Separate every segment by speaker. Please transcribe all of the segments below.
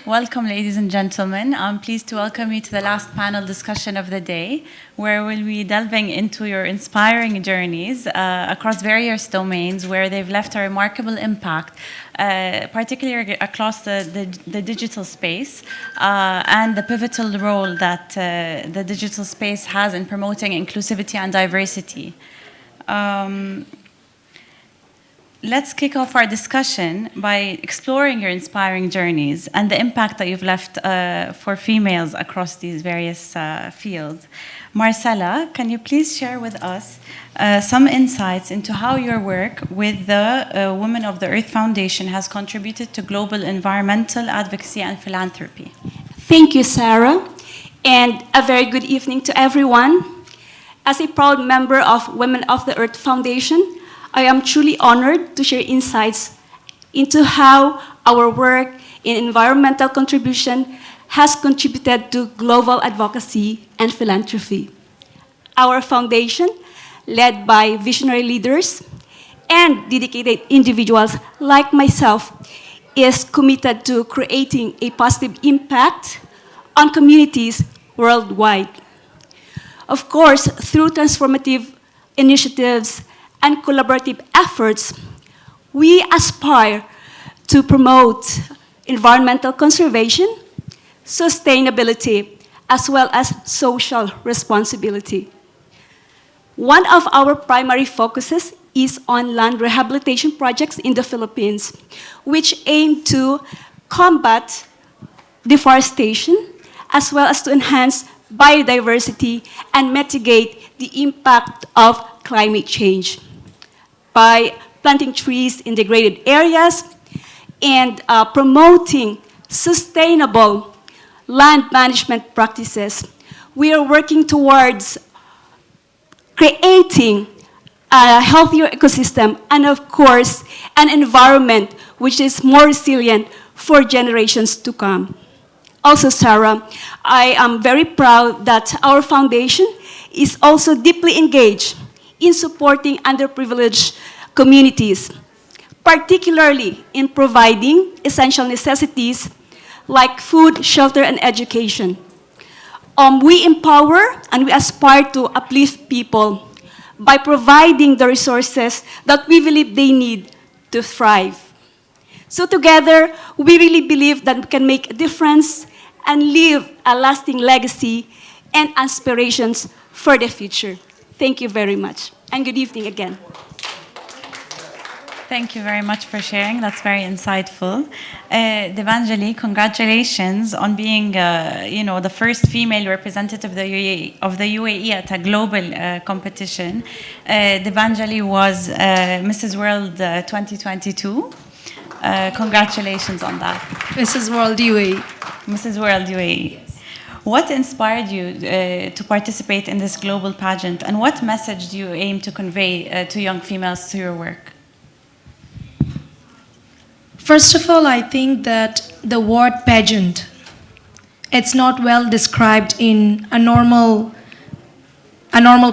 Speaker 1: Welcome, ladies and gentlemen. I'm pleased to welcome you to the last panel discussion of the day, where we'll be delving into your inspiring journeys across various domains where they've left a remarkable impact, particularly across the digital space and the pivotal role that the digital space has in promoting inclusivity and diversity. Let's kick off our discussion by exploring your inspiring journeys and the impact that you've left for females across these various fields. Marcela, can you please share with us some insights into how your work with the Women of the Earth Foundation has contributed to global environmental advocacy and philanthropy?
Speaker 2: Thank you, Sara, and a very good evening to everyone. As a proud member of Women of the Earth Foundation, I am truly honored to share insights into how our work in environmental contribution has contributed to global advocacy and philanthropy. Our foundation, led by visionary leaders and dedicated individuals like myself, is committed to creating a positive impact on communities worldwide. Of course, through transformative initiatives and collaborative efforts, we aspire to promote environmental conservation, sustainability, as well as social responsibility. One of our primary focuses is on land rehabilitation projects in the Philippines, which aim to combat deforestation, as well as to enhance biodiversity and mitigate the impact of climate change by planting trees in degraded areas and promoting sustainable land management practices. We are working towards creating a healthier ecosystem and, of course, an environment which is more resilient for generations to come. Also, Sara, I am very proud that our foundation is also deeply engaged in supporting underprivileged communities, particularly in providing essential necessities like food, shelter, and education. We empower and we aspire to uplift people by providing the resources that we believe they need to thrive. So together, we really believe that we can make a difference and leave a lasting legacy and aspirations for the future. Thank you very much, and good evening again.
Speaker 1: Thank you very much for sharing. That's very insightful. Debanjali, congratulations on being, the first female representative of the UAE at a global competition. Debanjali was Mrs. World 2022. Congratulations on that.
Speaker 3: Mrs. World UAE.
Speaker 1: Mrs. World UAE. What inspired you to participate in this global pageant, and what message do you aim to convey to young females through your work?
Speaker 3: First of all, I think that the word pageant, it's not well described in a normal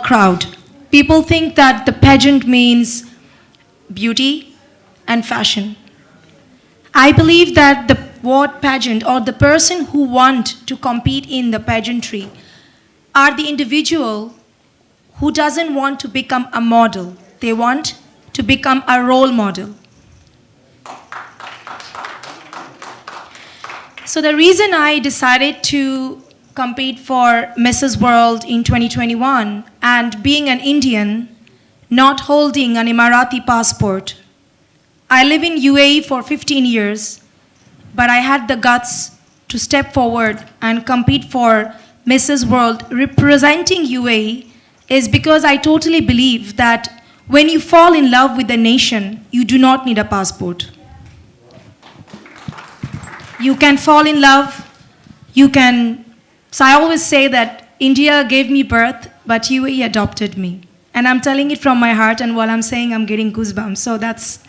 Speaker 3: crowd. People think that the pageant means beauty and fashion. I believe that the word pageant, or the person who want to compete in the pageantry, are the individual who doesn't want to become a model. They want to become a role model. So the reason I decided to compete for Mrs. World in 2021, and being an Indian, not holding an Emirati passport, I live in UAE for 15 years, but I had the guts to step forward and compete for Mrs. World representing UAE, is because I totally believe that when you fall in love with the nation, you do not need a passport. You can fall in love, so I always say that India gave me birth, but UAE adopted me. And I'm telling it from my heart, and while I'm saying, I'm getting goosebumps, so that's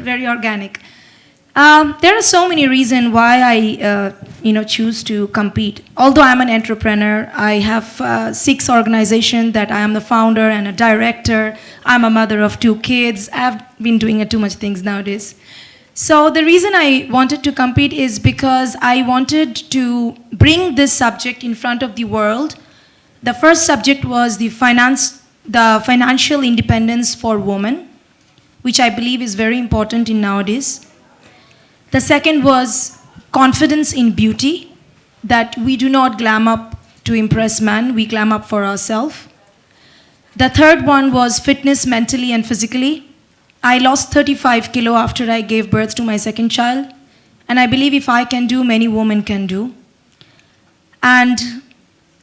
Speaker 3: very organic. There are so many reasons why I choose to compete. Although I'm an entrepreneur, I have 6 organizations that I am the founder and a director. I'm a mother of 2 kids. I've been doing too much things nowadays. So the reason I wanted to compete is because I wanted to bring this subject in front of the world. The first subject was the financial independence for women, which I believe is very important in nowadays. The second was confidence in beauty, that we do not glam up to impress man, we glam up for ourselves. The third one was fitness mentally and physically. I lost 35 kilo after I gave birth to my second child, and I believe if I can do, many women can do. And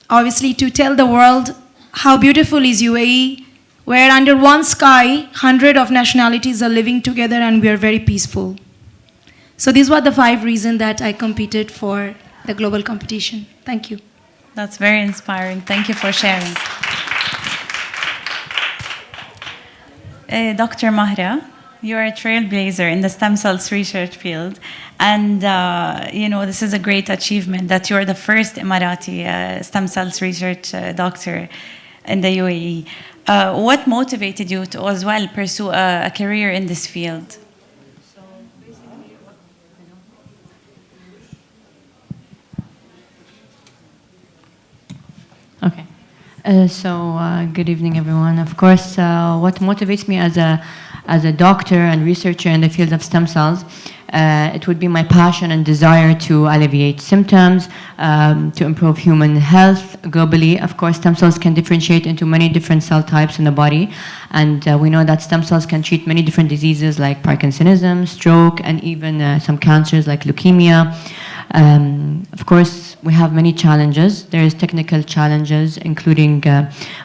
Speaker 3: obviously to tell the world how beautiful is UAE, where under one sky, 100 of nationalities are living together and we are very peaceful. So these were the 5 reasons that I competed for the global competition. Thank you.
Speaker 1: That's very inspiring. Thank you for sharing. Dr. Mahra, you're a trailblazer in the stem cells research field. And, this is a great achievement that you're the first Emirati stem cells research doctor in the UAE. What motivated you to as well pursue a career in this field?
Speaker 4: Okay. Good evening, everyone. Of course, what motivates me as a doctor and researcher in the field of stem cells, it would be my passion and desire to alleviate symptoms, to improve human health globally. Of course, stem cells can differentiate into many different cell types in the body, and we know that stem cells can treat many different diseases like Parkinsonism, stroke, and even some cancers like leukemia. Of course, we have many challenges. There is technical challenges, including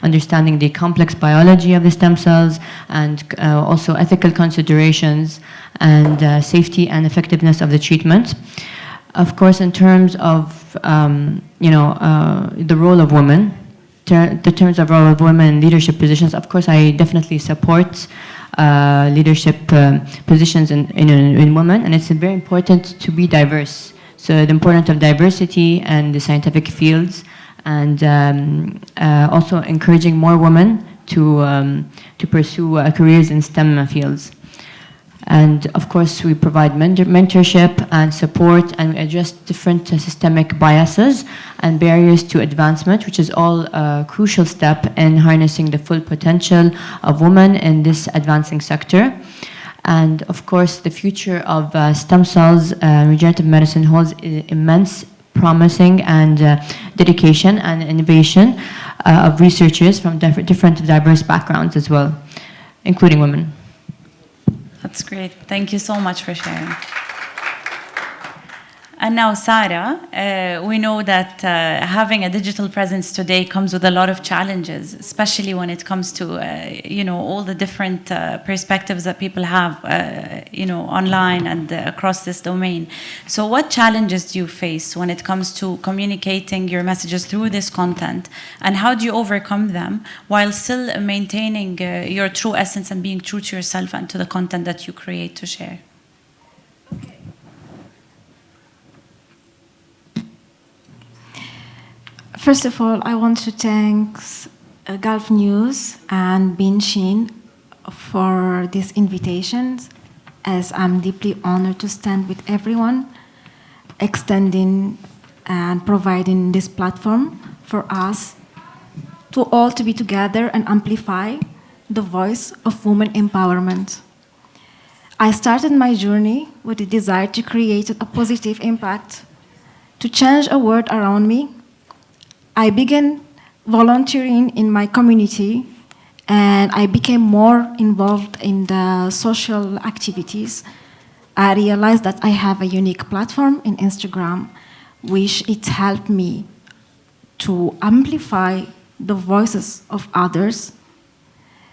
Speaker 4: understanding the complex biology of the stem cells, and also ethical considerations and safety and effectiveness of the treatment. Of course, in terms of the role of women, the terms of role of women in leadership positions, of course, I definitely support leadership positions in women, and it's very important to be diverse. So the importance of diversity and the scientific fields, and also encouraging more women to pursue careers in STEM fields. And of course, we provide mentorship and support, and we address different systemic biases and barriers to advancement, which is all a crucial step in harnessing the full potential of women in this advancing sector. And of course, the future of stem cells, regenerative medicine holds immense promising and dedication and innovation of researchers from different diverse backgrounds as well, including women.
Speaker 1: That's great. Thank you so much for sharing. And now, Sara, we know that having a digital presence today comes with a lot of challenges, especially when it comes to, all the different perspectives that people have, online and across this domain. So what challenges do you face when it comes to communicating your messages through this content? And how do you overcome them while still maintaining your true essence and being true to yourself and to the content that you create to share?
Speaker 5: First of all, I want to thank Gulf News and Bin Shin for this invitation, as I'm deeply honored to stand with everyone, extending and providing this platform for us to all to be together and amplify the voice of women empowerment. I started my journey with the desire to create a positive impact, to change a world around me. I began volunteering in my community, and I became more involved in the social activities. I realized that I have a unique platform in Instagram, which it helped me to amplify the voices of others.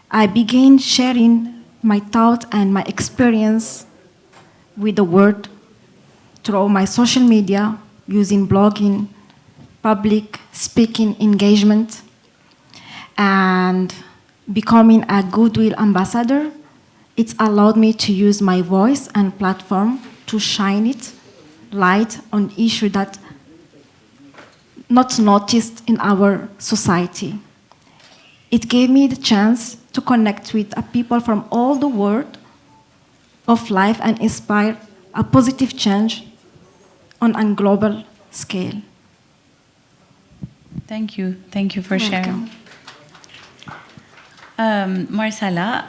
Speaker 5: I began sharing my thoughts and my experience with the world through my social media, using blogging, public speaking engagement, and becoming a goodwill ambassador. It's allowed me to use my voice and platform to shine light on issues that not noticed in our society. It gave me the chance to connect with people from all the world of life and inspire a positive change on a global scale.
Speaker 1: Thank you. Thank you for sharing.
Speaker 5: Welcome.
Speaker 1: Marcela,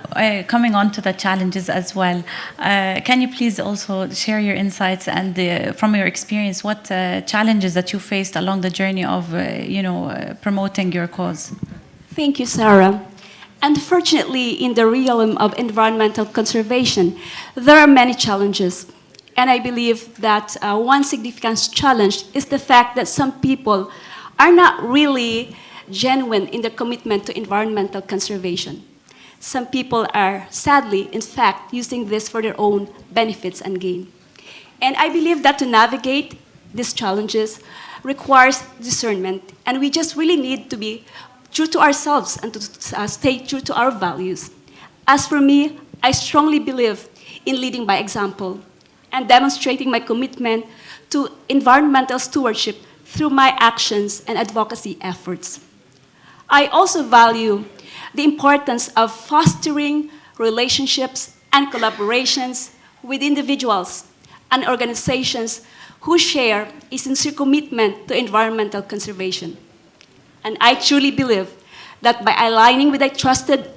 Speaker 1: coming on to the challenges as well, can you please also share your insights and from your experience, what challenges that you faced along the journey of, promoting your cause?
Speaker 2: Thank you, Sara. Unfortunately, in the realm of environmental conservation, there are many challenges. And I believe that one significant challenge is the fact that some people are not really genuine in their commitment to environmental conservation. Some people are, sadly, in fact, using this for their own benefits and gain. And I believe that to navigate these challenges requires discernment, and we just really need to be true to ourselves and to stay true to our values. As for me, I strongly believe in leading by example and demonstrating my commitment to environmental stewardship through my actions and advocacy efforts. I also value the importance of fostering relationships and collaborations with individuals and organizations who share a sincere commitment to environmental conservation. And I truly believe that by aligning with our trusted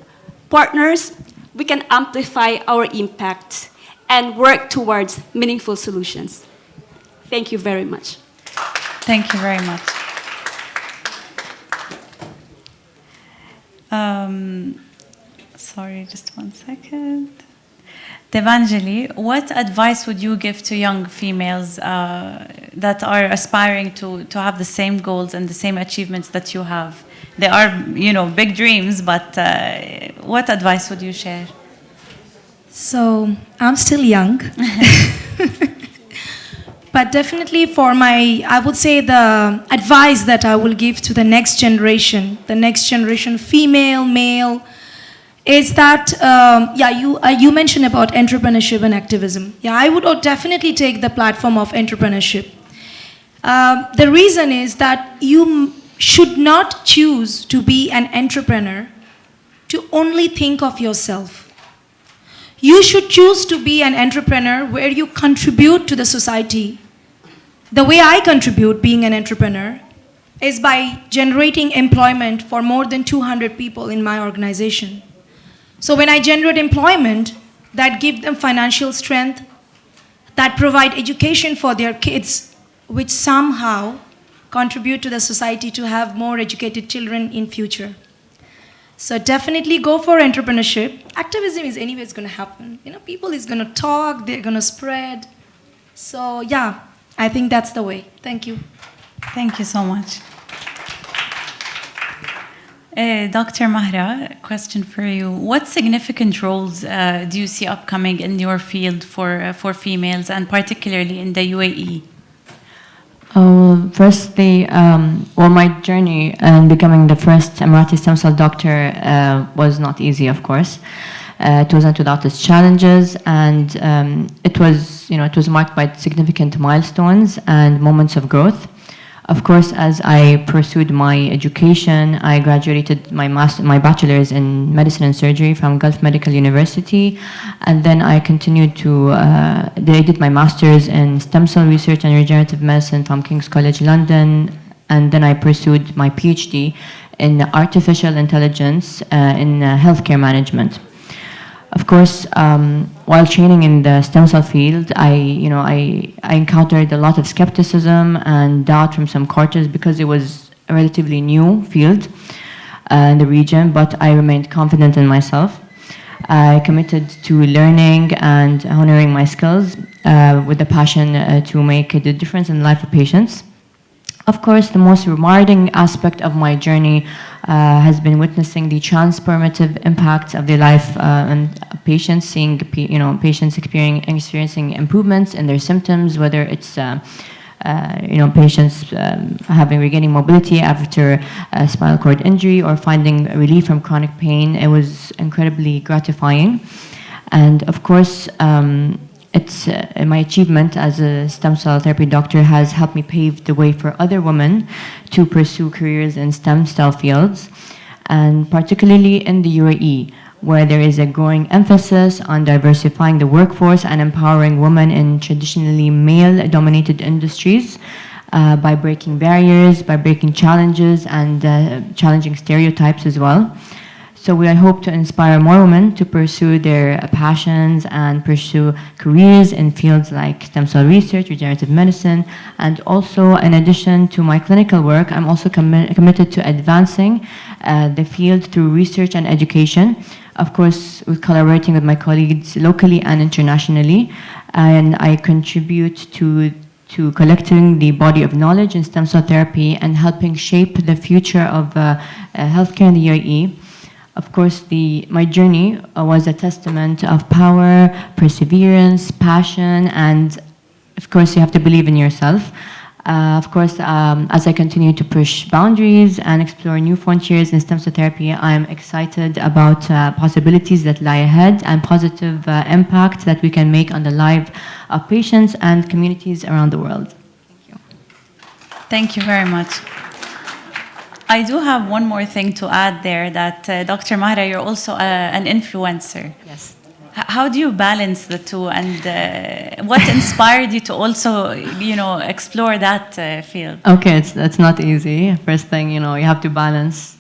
Speaker 2: partners, we can amplify our impact and work towards meaningful solutions. Thank you very much.
Speaker 1: Thank you very much. Sorry, just one second. Debanjali, what advice would you give to young females that are aspiring to have the same goals and the same achievements that you have? They are, big dreams, but what advice would you share?
Speaker 3: So I'm still young. But definitely I would say the advice that I will give to the next generation, female, male, is that, you mentioned about entrepreneurship and activism. Yeah, I would definitely take the platform of entrepreneurship. The reason is that you should not choose to be an entrepreneur to only think of yourself. You should choose to be an entrepreneur where you contribute to the society. The way I contribute being an entrepreneur is by generating employment for more than 200 people in my organization. So when I generate employment, that gives them financial strength, that provide education for their kids, which somehow contribute to the society to have more educated children in future. So definitely go for entrepreneurship. Activism is anyways going to happen. People is going to talk, they're going to spread. So yeah, I think that's the way. Thank you.
Speaker 1: Thank you so much. Dr. Mahra, question for you. What significant roles do you see upcoming in your field for females, and particularly in the UAE?
Speaker 4: Firstly, my journey in becoming the first Emirati stem cell doctor was not easy, of course. It wasn't without its challenges, and it was marked by significant milestones and moments of growth. Of course, as I pursued my education, I graduated my bachelor's in medicine and surgery from Gulf Medical University, and then I continued I did my master's in stem cell research and regenerative medicine from King's College London, and then I pursued my PhD in artificial intelligence in healthcare management. Of course, while training in the stem cell field, I encountered a lot of skepticism and doubt from some quarters because it was a relatively new field in the region, but I remained confident in myself. I committed to learning and honoring my skills with the passion to make a difference in the life of patients. Of course, the most rewarding aspect of my journey has been witnessing the transformative impacts of their life and patients, seeing patients experiencing improvements in their symptoms, whether it's patients regaining mobility after a spinal cord injury or finding relief from chronic pain. It was incredibly gratifying, and of course, my achievement as a stem cell therapy doctor has helped me pave the way for other women to pursue careers in stem cell fields, and particularly in the UAE, where there is a growing emphasis on diversifying the workforce and empowering women in traditionally male-dominated industries by breaking barriers, by breaking challenges, and challenging stereotypes as well. So I hope to inspire more women to pursue their passions and pursue careers in fields like stem cell research, regenerative medicine, and also in addition to my clinical work, I'm also committed to advancing the field through research and education, of course with collaborating with my colleagues locally and internationally, and I contribute to collecting the body of knowledge in stem cell therapy and helping shape the future of healthcare in the UAE. Of course, my journey was a testament of power, perseverance, passion, and of course, you have to believe in yourself. Of course, as I continue to push boundaries and explore new frontiers in stem cell therapy, I am excited about possibilities that lie ahead and positive impact that we can make on the lives of patients and communities around the world. Thank you.
Speaker 1: Thank you very much. I do have one more thing to add there, that Dr. Mahra, you're also an influencer.
Speaker 4: Yes.
Speaker 1: How do you balance the two, and what inspired you to also, explore that field?
Speaker 4: Okay, that's not easy. First thing, you have to balance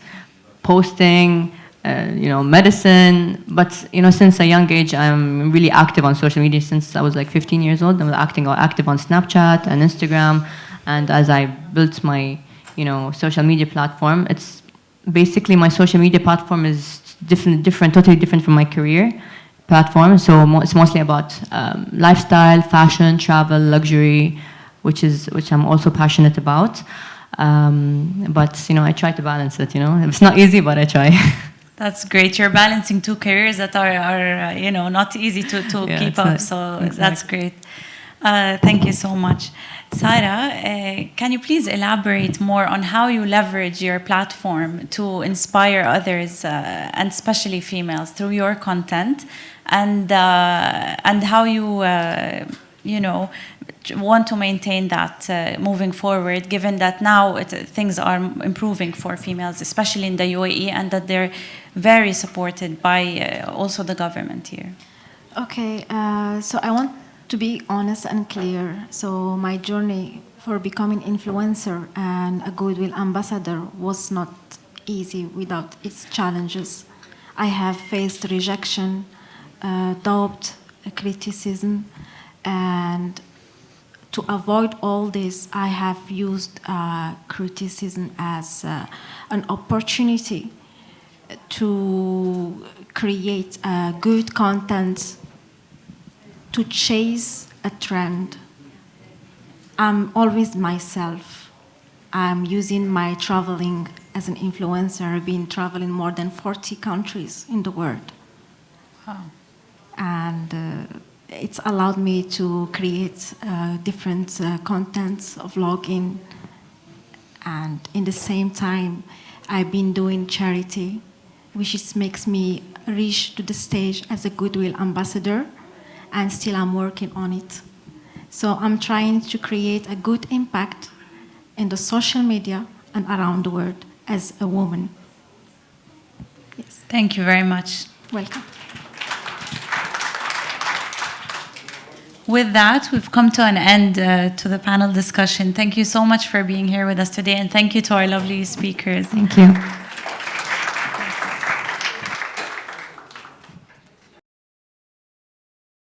Speaker 4: posting, medicine. But, since a young age, I'm really active on social media. Since I was like 15 years old, I'm active on Snapchat and Instagram. And as I built my social media platform, it's basically my social media platform is totally different from my career platform. So it's mostly about lifestyle, fashion, travel, luxury, which I'm also passionate about. But I try to balance it. It's not easy, but I try.
Speaker 1: That's great. You're balancing two careers that are not easy to keep up. So exactly. That's great. Thank you so much. Sara, can you please elaborate more on how you leverage your platform to inspire others, and especially females, through your content, and how you want to maintain that moving forward, given that now things are improving for females, especially in the UAE, and that they're very supported by also the government here?
Speaker 5: Okay, so I want to be honest and clear. So my journey for becoming influencer and a goodwill ambassador was not easy without its challenges. I have faced rejection, doubt, criticism, and to avoid all this, I have used criticism as an opportunity to create good content, to chase a trend. I'm always myself. I'm using my traveling as an influencer. I've been traveling more than 40 countries in the world.
Speaker 1: Wow.
Speaker 5: And it's allowed me to create different contents of vlogging. And in the same time, I've been doing charity, which makes me reach to the stage as a goodwill ambassador. And still I'm working on it. So I'm trying to create a good impact in the social media and around the world as a woman. Yes.
Speaker 1: Thank you very much.
Speaker 5: Welcome.
Speaker 1: With that, we've come to an end to the panel discussion. Thank you so much for being here with us today, and thank you to our lovely speakers.
Speaker 4: Thank you.